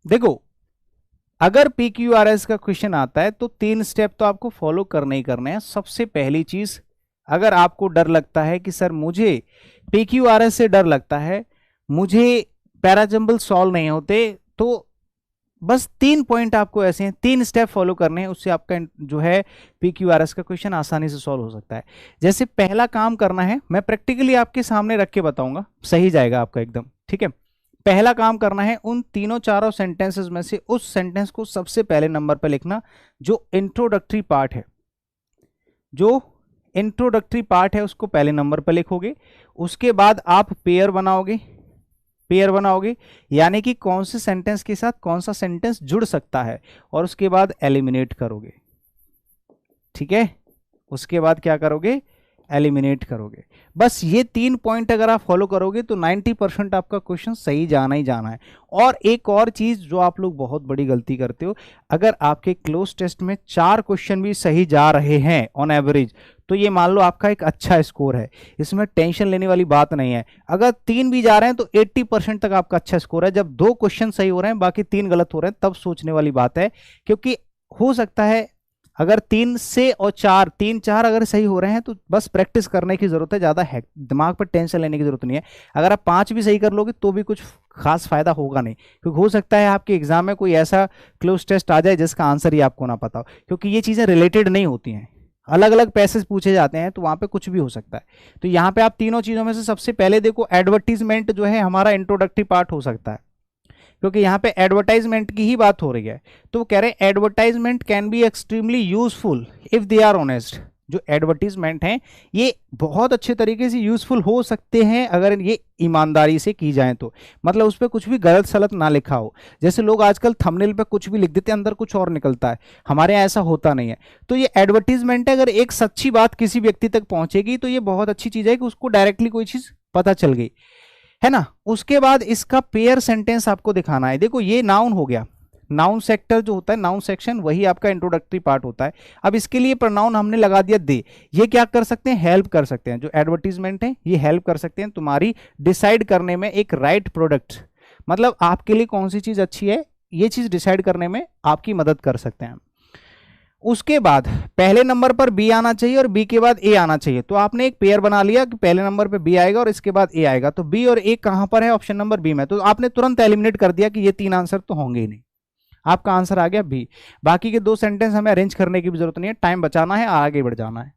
देखो अगर PQRS का क्वेश्चन आता है तो 3 स्टेप तो आपको फॉलो करने ही करने हैं। सबसे पहली चीज, अगर आपको डर लगता है कि सर मुझे PQRS से डर लगता है, मुझे पैराजंबल सॉल्व नहीं होते, तो बस 3 पॉइंट आपको ऐसे हैं, 3 स्टेप फॉलो करने हैं, उससे आपका जो है PQRS का क्वेश्चन आसानी से सॉल्व हो सकता है। जैसे पहला काम करना है, मैं प्रैक्टिकली आपके सामने रख के बताऊंगा, सही जाएगा आपका एकदम, ठीक है। पहला काम करना है, उन तीनों चारों सेंटेंसेस में से उस सेंटेंस को सबसे पहले नंबर पर लिखना जो इंट्रोडक्टरी पार्ट है। जो इंट्रोडक्टरी पार्ट है उसको पहले नंबर पर लिखोगे। उसके बाद आप पेयर बनाओगे, पेयर बनाओगे यानी कि कौन से सेंटेंस के साथ कौन सा सेंटेंस जुड़ सकता है, और उसके बाद एलिमिनेट करोगे, ठीक है। उसके बाद क्या करोगे, एलिमिनेट करोगे। बस ये 3 पॉइंट अगर आप फॉलो करोगे तो 90% आपका क्वेश्चन सही जाना ही जाना है। और एक और चीज जो आप लोग बहुत बड़ी गलती करते हो, अगर आपके क्लोज टेस्ट में 4 क्वेश्चन भी सही जा रहे हैं ऑन एवरेज, तो ये मान लो आपका एक अच्छा स्कोर है, इसमें टेंशन लेने वाली बात नहीं है। अगर 3 भी जा रहे हैं तो 80% तक आपका अच्छा स्कोर है। जब 2 क्वेश्चन सही हो रहे हैं बाकी 3 गलत हो रहे हैं, तब सोचने वाली बात है। क्योंकि हो सकता है अगर 3 से और 4, 3-4 अगर सही हो रहे हैं तो बस प्रैक्टिस करने की जरूरत है, ज्यादा है दिमाग पर टेंशन लेने की जरूरत नहीं है। अगर आप 5 भी सही कर लोगे तो भी कुछ खास फायदा होगा नहीं, क्योंकि हो सकता है आपके एग्जाम में कोई ऐसा क्लोज टेस्ट आ जाए जिसका आंसर ही आपको ना पता हो, क्योंकि ये चीजें रिलेटेड नहीं होती हैं, अलग अलग पैसेज पूछे जाते हैं, तो वहां पे कुछ भी हो सकता है। तो यहाँ पे आप तीनों चीजों में से सबसे पहले देखो, एडवर्टीजमेंट जो है हमारा इंट्रोडक्टरी पार्ट हो सकता है, क्योंकि यहाँ पे एडवर्टाइजमेंट की ही बात हो रही है। तो वो कह रहे हैं advertisement can be extremely useful if they are honest. जो एडवर्टीजमेंट हैं ये बहुत अच्छे तरीके से यूजफुल हो सकते हैं अगर ये ईमानदारी से की जाए तो, मतलब उस पर कुछ भी गलत सलत ना लिखा हो। जैसे लोग आजकल थंबनेल पे कुछ भी लिख देते हैं, अंदर कुछ और निकलता है, हमारे यहाँ ऐसा होता नहीं है। तो ये एडवर्टीजमेंट है, अगर एक सच्ची बात किसी व्यक्ति तक पहुंचेगी तो ये बहुत अच्छी चीज है कि उसको डायरेक्टली कोई चीज पता चल गई, है ना। उसके बाद इसका पेयर सेंटेंस आपको दिखाना है। देखो ये नाउन हो गया, नाउन सेक्टर जो होता है, नाउन सेक्शन, वही आपका इंट्रोडक्टरी पार्ट होता है। अब इसके लिए प्रोनाउन हमने लगा दिया दे। ये क्या कर सकते हैं, हेल्प कर सकते हैं। जो एडवर्टीजमेंट है ये हेल्प कर सकते हैं तुम्हारी डिसाइड करने में एक राइट प्रोडक्ट, मतलब आपके लिए कौन सी चीज अच्छी है, ये चीज डिसाइड करने में आपकी मदद कर सकते हैं। उसके बाद पहले नंबर पर बी आना चाहिए और बी के बाद ए आना चाहिए। तो आपने एक पेयर बना लिया कि पहले नंबर पे बी आएगा और इसके बाद ए आएगा, तो बी और ए कहां पर है, ऑप्शन नंबर बी में। तो आपने तुरंत एलिमिनेट कर दिया कि ये 3 आंसर तो होंगे ही नहीं, आपका आंसर आ गया बी। बाकी के 2 सेंटेंस हमें अरेंज करने की भी जरूरत नहीं है, टाइम बचाना है, आगे बढ़ जाना है।